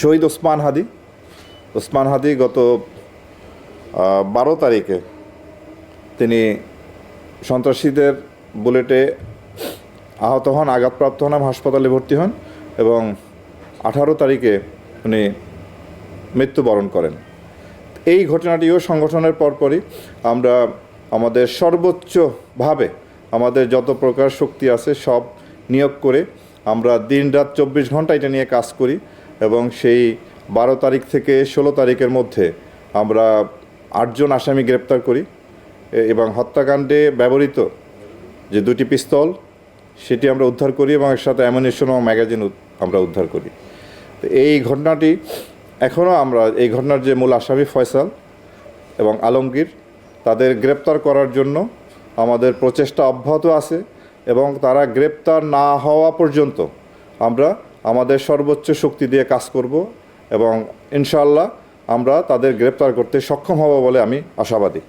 শহীদ ওসমান হাদি গত 12 তারিখে তিনি সন্ত্রাসীদের বুলেটে আহত হন, আঘাতপ্রাপ্ত হন, হাসপাতালে ভর্তি হন এবং 18 তারিখে উনি মৃত্যুবরণ করেন। এই ঘটনাটিও সংগঠনের পরপরই আমরা আমাদের সর্বোচ্চভাবে আমাদের যত প্রকার শক্তি আছে সব নিয়োগ করে আমরা দিনরাত 24 ঘন্টা এটা নিয়ে কাজ করি এবং সেই 12 তারিখ থেকে 16 তারিখের মধ্যে আমরা 8 জন আসামি গ্রেপ্তার করি এবং হত্যাকাণ্ডে ব্যবহৃত যে 2টি পিস্তল সেটি আমরা উদ্ধার করি এবং এর সাথে অ্যামুনিশন ও ম্যাগাজিন আমরা উদ্ধার করি। তো এই ঘটনাটি এখনও আমরা এই ঘটনার যে মূল আসামি ফয়সাল এবং আলমগীর তাদের গ্রেপ্তার করার জন্য আমাদের প্রচেষ্টা অব্যাহত আছে এবং তারা গ্রেপ্তার না হওয়া পর্যন্ত আমরা আমাদের সর্বোচ্চ শক্তি দিয়ে কাজ করব এবং ইনশাআল্লাহ আমরা তাদের গ্রেপ্তার করতে সক্ষম হব বলে আমি আশাবাদী।